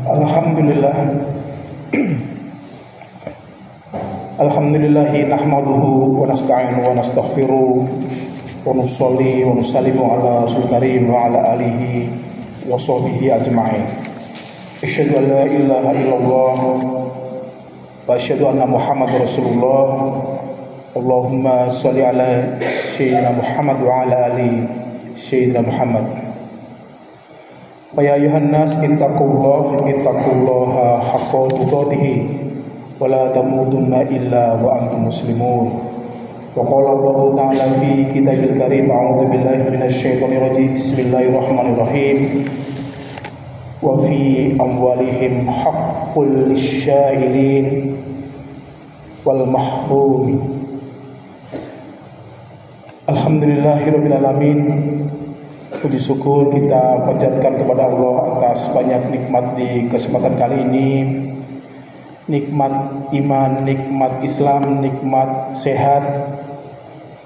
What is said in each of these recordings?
Alhamdulillah. Alhamdulillahi nahmaduhu wa nasta'inu wa nastaghfiruh wa nusalli wa nusallimu ala rasul karim wa ala alihi wa sahbihi ajma'in. Asyhadu an la ilaha illallah wa asyhadu anna Muhammadar Rasulullah. Allahumma shalli ala sayyidina Muhammad wa ala ali sayyidina Muhammad. Ya ayuhan nas ittaqullaha haqqa tuqatih wa la tamutunna illa wa antum muslimun. Wa qala Allah ta'ala fi kitabil karim, a'udzu billahi minasy syaithanir rajim. Bismillahirrahmanirrahim. Wa fi amwalihim haqqul lisyailin wal mahrumi. Alhamdulillahirabbil alamin. Puji syukur kita panjatkan kepada Allah atas banyak nikmat di kesempatan kali ini. Nikmat iman, nikmat Islam, nikmat sehat,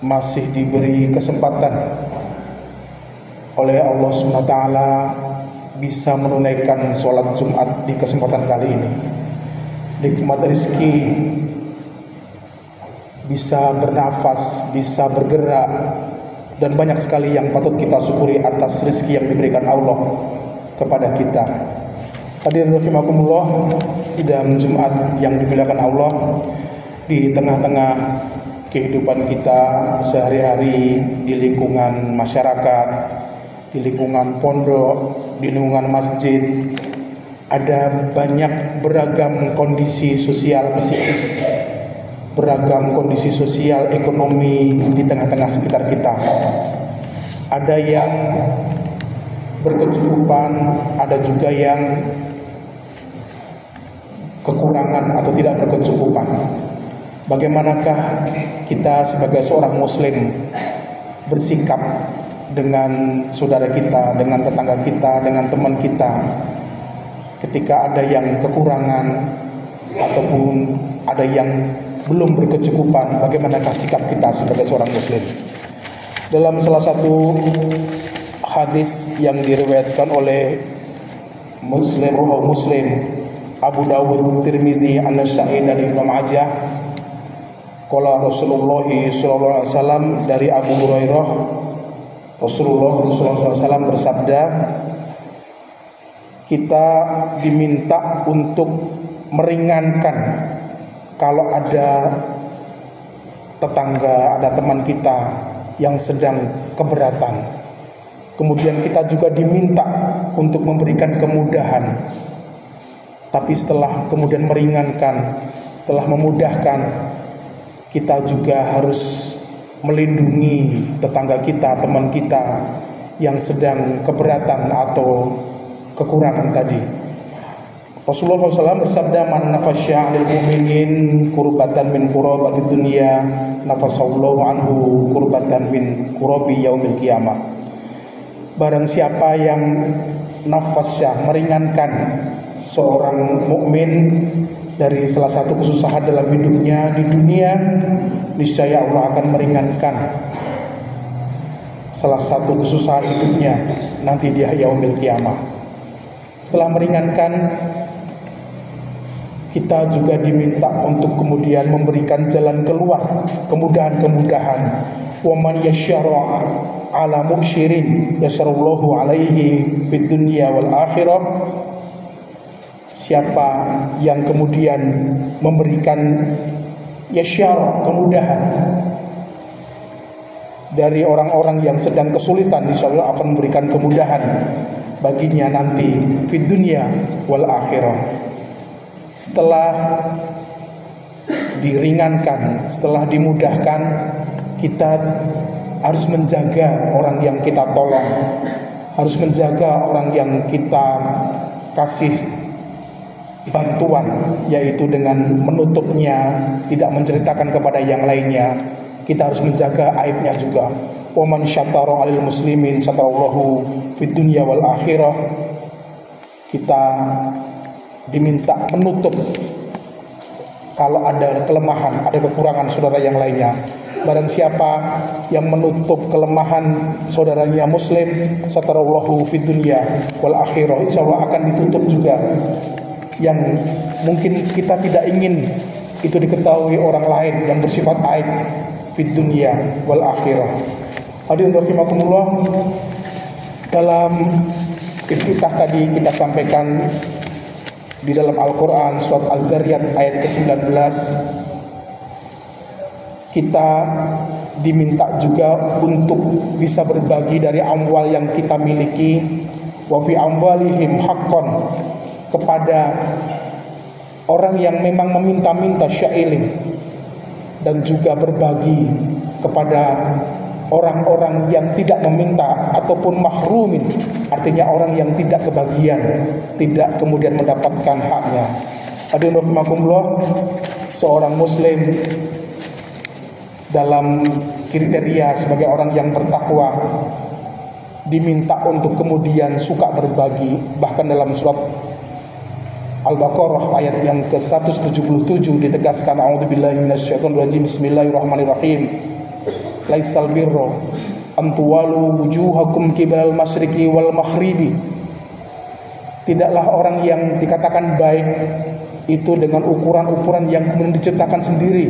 masih diberi kesempatan oleh Allah SWT bisa menunaikan sholat Jumat di kesempatan kali ini. Nikmat rezeki, bisa bernafas, bisa bergerak, dan banyak sekali yang patut kita syukuri atas rezeki yang diberikan Allah kepada kita. Hadirin rahimakumullah, sidang Jumat yang dimuliakan Allah, di tengah-tengah kehidupan kita sehari-hari di lingkungan masyarakat, di lingkungan pondok, di lingkungan masjid, ada banyak beragam kondisi sosial psikis, beragam kondisi sosial ekonomi di tengah-tengah sekitar kita. Ada yang berkecukupan, ada juga yang kekurangan atau tidak berkecukupan. Bagaimanakah kita sebagai seorang muslim bersikap dengan saudara kita, dengan tetangga kita, dengan teman kita ketika ada yang kekurangan ataupun ada yang belum berkecukupan? Bagaimanakah sikap kita sebagai seorang muslim? Dalam salah satu hadis yang diriwayatkan oleh Muslim, Abu Dawud, Tirmidzi, An-Nasa'i dan Ibnu Majah, qala Rasulullah sallallahu alaihi wasallam, dari Abu Hurairah, Rasulullah sallallahu alaihi wasallam bersabda, kita diminta untuk meringankan kalau ada tetangga, ada teman kita yang sedang keberatan. Kemudian kita juga diminta untuk memberikan kemudahan. Tapi setelah kemudian meringankan, setelah memudahkan, kita juga harus melindungi tetangga kita, teman kita yang sedang keberatan atau kekurangan tadi. Rasulullah SAW bersabda, man nafasya 'alil mu'minin kurbatan min kurabatid dunya nafasallahu anhu kurbatan min kurabi yaumil qiyamah. Barang siapa yang nafasya, meringankan seorang mukmin dari salah satu kesusahan dalam hidupnya di dunia, niscaya Allah akan meringankan salah satu kesusahan hidupnya nanti di yaumil qiyamah. Setelah meringankan, kita juga diminta untuk kemudian memberikan jalan keluar, kemudahan-kemudahan. Wa man yasyara 'ala mu'syirin yasarallahu 'alaihi fid dunya wal akhirah. Siapa yang kemudian memberikan yasyara, kemudahan dari orang-orang yang sedang kesulitan, insyaallah akan memberikan kemudahan baginya nanti fid dunya wal akhirah. Setelah diringankan, setelah dimudahkan, kita harus menjaga orang yang kita tolong, harus menjaga orang yang kita kasih bantuan, yaitu dengan menutupnya, tidak menceritakan kepada yang lainnya. Kita harus menjaga aibnya juga. Wa man syatara 'alil muslimin satarallahu fid dunya wal akhirah. Kita diminta menutup kalau ada kelemahan, ada kekurangan saudara yang lainnya. Barang siapa yang menutup kelemahan saudaranya muslim, satarallahu fid dunya wal akhirah, insyaallah akan ditutup juga yang mungkin kita tidak ingin itu diketahui orang lain yang bersifat aib fid dunya wal akhirah. Hadirin rahimakumullah, dalam iftitah tadi kita sampaikan di dalam Al-Quran surat Al-Zariyat ayat ke-19, kita diminta juga untuk bisa berbagi dari amwal yang kita miliki, wa fi amwalihim haqqan, kepada orang yang memang meminta-minta, syailin, dan juga berbagi kepada orang-orang yang tidak meminta ataupun mahrumin, artinya orang yang tidak kebagian, tidak kemudian mendapatkan haknya. Hadirin rahimakumullah, seorang muslim dalam kriteria sebagai orang yang bertakwa diminta untuk kemudian suka berbagi. Bahkan dalam surat Al-Baqarah ayat yang ke-177 ditegaskan, a'udzubillahi minasyaitonir rajim, bismillahirrahmanirrahim, laisal birra an tuwalu wujuhakum qibalal masyriqi wal maghribi. Tidaklah orang yang dikatakan baik itu dengan ukuran-ukuran yang kemudian diciptakan sendiri,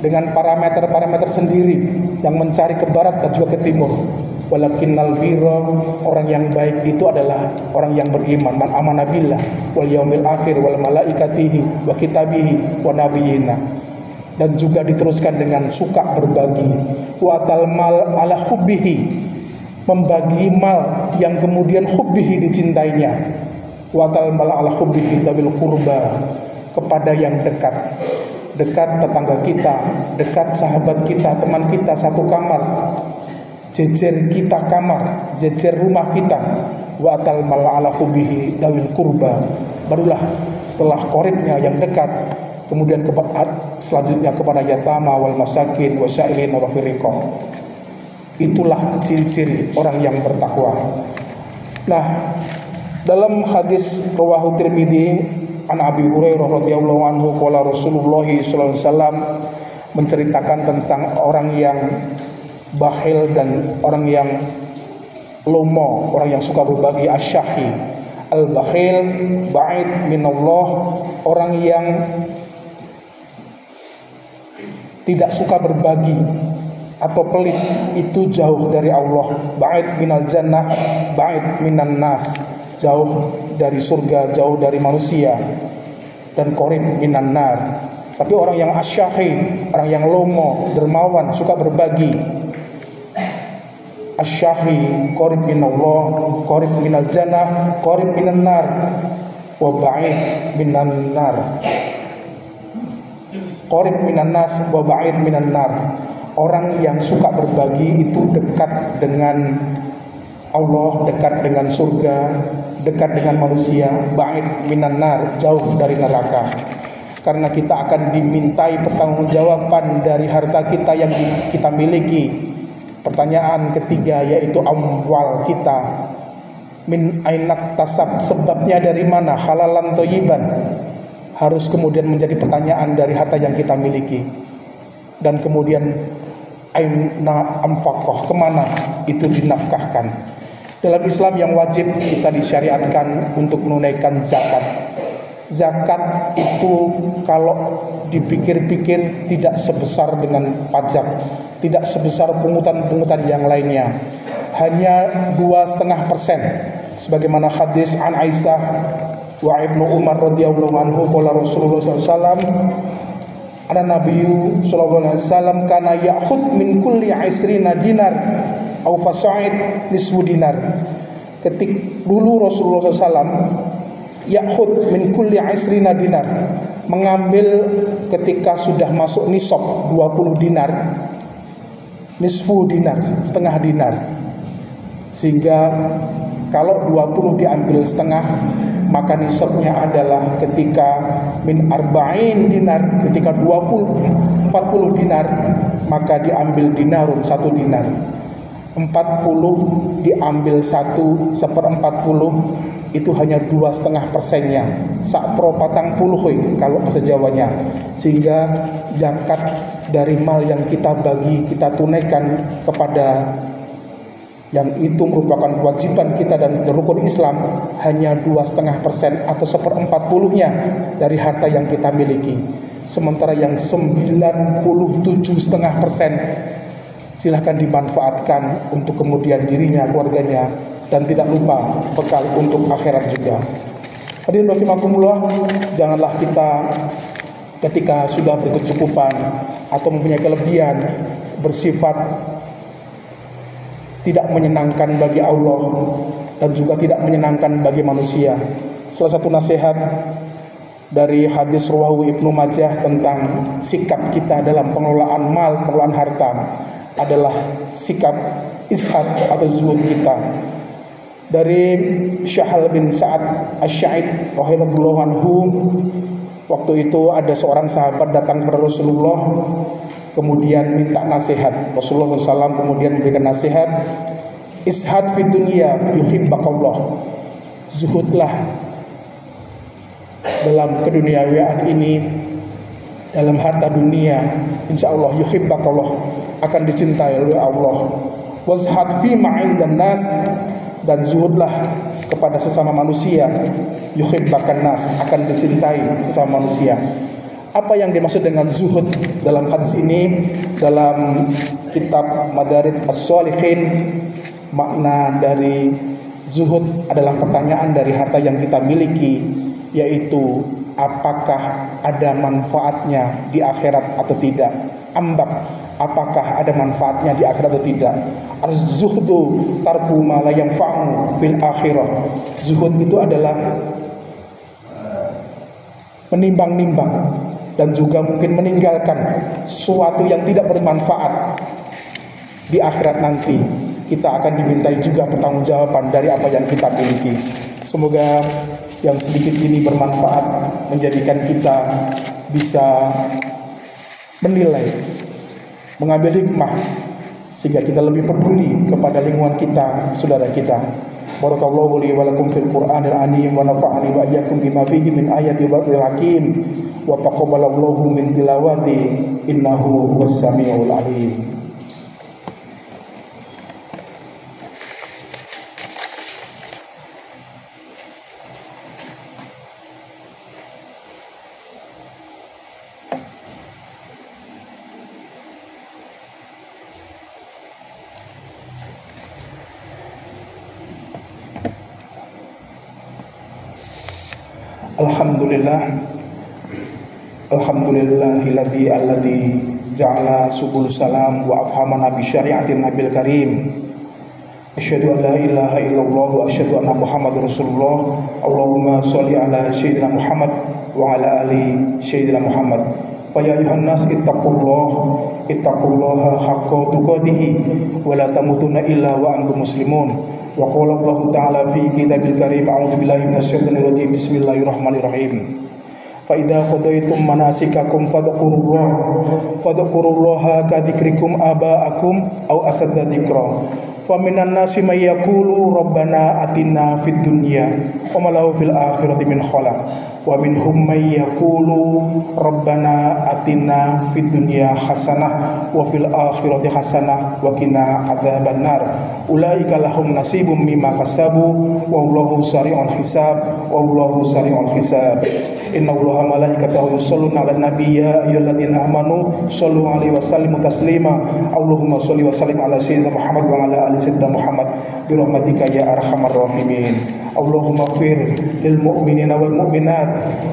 dengan parameter-parameter sendiri, yang mencari ke barat dan juga ke timur. Walakinnal birra, orang yang baik itu adalah orang yang beriman, man amana billah wal yaumil akhir wal malaikatihi wa kitabihi wa nabiyina. Dan juga diteruskan dengan suka berbagi, wa atal mal ala hubbihi, membagi mal yang kemudian hubbihi dicintainya, wa atal mal ala hubbihi tawil qurba, kepada yang dekat tetangga kita, dekat sahabat kita, teman kita satu kamar, jejer kita kamar, jejer rumah kita, wa atal mal ala hubbihi tawil qurba, barulah setelah qoribnya yang dekat, kemudian selanjutnya kepada yatama wal masakin wasya'ilin wa firiqah. Itulah ciri-ciri orang yang bertakwa. Nah, dalam hadis rawahu Tirmidzi an Abi Hurairah radhiyallahu anhu qala Rasulullah sallallahu alaihi wasallam, menceritakan tentang orang yang bakhil dan orang yang lomo, orang yang suka berbagi, asyahi. Al-bakhil ba'id minallah, orang yang tidak suka berbagi atau pelit itu jauh dari Allah. Ba'id minal jannah, ba'id minan nas, jauh dari surga, jauh dari manusia. Dan qarib minan nar. Tapi orang yang asyahi, orang yang lomo, dermawan, suka berbagi, asyahi qarib minallah, qarib minal jannah, qarib minan nar, wa ba'id minan nar. Qarib minan nas wa ba'id minan nar. Orang yang suka berbagi itu dekat dengan Allah, dekat dengan surga, dekat dengan manusia. Ba'id minan nar, jauh dari neraka. Karena kita akan dimintai pertanggungjawaban dari harta kita yang kita miliki. Pertanyaan ketiga yaitu amwal kita. Min ainak tasab, sebabnya dari mana? Halalan thayyiban. Harus kemudian menjadi pertanyaan dari harta yang kita miliki. Dan kemudian aina amfaqah, kemana itu dinafkahkan. Dalam Islam yang wajib kita disyariatkan untuk menunaikan zakat. Zakat itu kalau dipikir-pikir tidak sebesar dengan pajak, tidak sebesar pungutan-pungutan yang lainnya, hanya 2,5%. Sebagaimana hadis an Aisyah wa Ibnu Umar radhiyallahu anhu qala Rasulullah SAW, ana nabiyyu sallallahu alaihi wasallam kana ya'khud min kulli 20 dinar aw fasa'id nisfu dinar. Dulu Rasulullah SAW ya'khud min kulli 20 dinar, mengambil ketika sudah masuk nisab 20 dinar, nisfu dinar, setengah dinar. Sehingga kalau 20 diambil setengah, maka nisabnya adalah ketika min arba'in dinar, ketika 40 dinar, maka diambil dinarun, 1 dinar. 40 diambil 1/40, itu hanya 2,5%-nya, sak pro patang puluh kalau bahasa Jawanya. Sehingga zakat dari mal yang kita bagi, kita tunaikan kepada yang itu merupakan kewajiban kita dan rukun Islam hanya 2,5% atau 1/40-nya dari harta yang kita miliki. Sementara yang 97,5% silahkan dimanfaatkan untuk kemudian dirinya, keluarganya, dan tidak lupa bekal untuk akhirat juga. Hadirin rahimakumullah, janganlah kita ketika sudah berkecukupan atau mempunyai kelebihan bersifat tidak menyenangkan bagi Allah dan juga tidak menyenangkan bagi manusia. Salah satu nasihat dari hadis riwayat Ibnu Majah tentang sikap kita dalam pengelolaan mal, pengelolaan harta adalah sikap ishad atau zuhud kita. Dari Syahal bin Sa'ad Asy-Sya'id radhiyallahu anhu, waktu itu ada seorang sahabat datang kepada Rasulullah kemudian minta nasihat. Rasulullah SAW kemudian memberikan nasihat, ishad fid dunya yuhibbakallah, zuhudlah dalam keduniawian ini, dalam harta dunia, insya Allah yuhibbakallah, akan dicintai oleh Allah. Wazhad fi ma'indan nas, dan zuhudlah kepada sesama manusia, yuhibbakan nas, akan dicintai sesama manusia. Apa yang dimaksud dengan zuhud dalam hadis ini? Dalam kitab Madarid As-Shalihin, makna dari zuhud adalah pertanyaan dari harta yang kita miliki, yaitu apakah ada manfaatnya di akhirat atau tidak. Ambak, apakah ada manfaatnya di akhirat atau tidak. Az-zuhdu tarku ma la yanfa'u fil akhirah. Zuhud itu adalah menimbang-nimbang dan juga mungkin meninggalkan sesuatu yang tidak bermanfaat. Di akhirat nanti kita akan dimintai juga pertanggungjawaban dari apa yang kita miliki. Semoga yang sedikit ini bermanfaat, menjadikan kita bisa menilai, mengambil hikmah, sehingga kita lebih peduli kepada lingkungan kita, saudara kita. Barakallahu li wa lakum fil Qur'anil azim wa nafa'ani wa iyyakum bima fihi min ayati wa hakim wa taqabbalallahu min tilawati innahu was-sami'ul alim. Alhamdulillah ja'ala subul salam wa afhamana bi syari'atin nabil karim. Asyhadu an la ilaha illallah wa asyhadu anna Muhammadar Rasulullah. Allahumma sholli ala sayyidina Muhammad wa ala ali sayyidina Muhammad. Fa ya ayuhan nas ittaqullaha haqqa tuqatih wa la tamutunna illa wa antum muslimun. Wa qala Allah ta'ala fi kitabil karim, a'udzu billahi minasyaitonir rajim, bismillahirrahmanirrahim. Fa idza qadaytum manasikakum fadhkurullaha ka dzikrikum aba'akum aw asadda dzikra. Fa minan nasi may yaqulu rabbana atina fid dunya wa ma lahu fil akhirati min khalaq. Wa minhum may yaqulu rabbana atina fid dunya hasanah wa fil akhirati hasanah wa qina adzabannar. Ulaika lahum nasibum mimma kasabu wallahu sari'ul hisab wallahu sari'ul hisab. Inna Allaha malaikatahu yusholluna 'alan nabiy ya ayyuhalladzina amanu shollu 'alaihi wa sallimu taslima. Allahumma sholli wa sallim ala sayyidina Muhammad wa ala ali sayyidina Muhammad bi rahmatika ya arhamar rahimin. Allahumma ighfir lil mu'minina wal mu'minat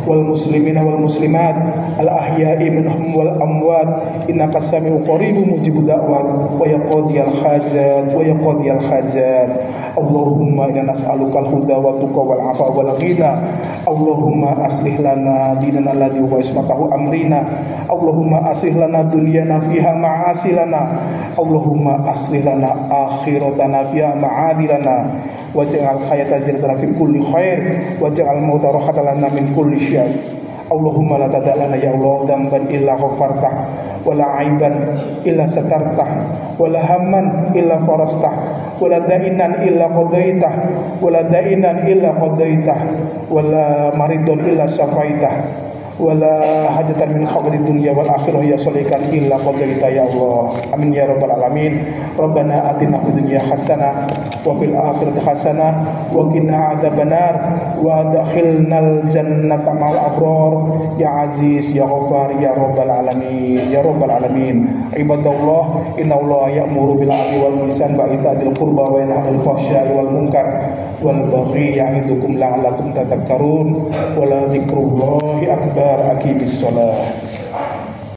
wal muslimina wal muslimat al ahya'i minhum wal amwat innaka sami'un qaribun mujibud da'wat wa yaqdiyal hajat wa yaqdiyal hajat. Allahumma inna nas'aluka al-huda wa tuqa wal 'afwa wal ghina. Allahumma aslih lana dinana alladhi huwa ismatahu amrina. Allahumma aslih lana dunyana fiha ma'asilana. Allahumma aslih lana akhiratana fiha ma'adilana. Waj'al hayata ziyadatan fi kulli khair waj'al mauta rahatan lana min kulli syarr. Allahumma la tada'lana ya Allah dhanban illa ghafartah wa la aiban illa satartah wa la hamman illa farastah wala da'inan illa qadaitah, wala da'inan illa qadaitah, wala maridun illa syafaitah, wala hajatan min haqdi dunya wal akhirah ya solikan illa qadaita ya Allah. Amin ya rabbal alamin. Rabbana atina fid dunya hasanah wa fil akhirati hasanah wa qina adzabannar wa adkhilnal jannata ma'al abrar ya aziz ya ghafar ya rabbal alamin ya rabbal alamin. Ibadallah, innallaha ya'muru bil 'adli wal ihsan wa ita'il qurba wa yanha 'anil fahsya'i wal munkar wal baghi ya'idukum la'allakum tadhakkarun. Wa la dzikrullahi akbar. Aqimis shalah.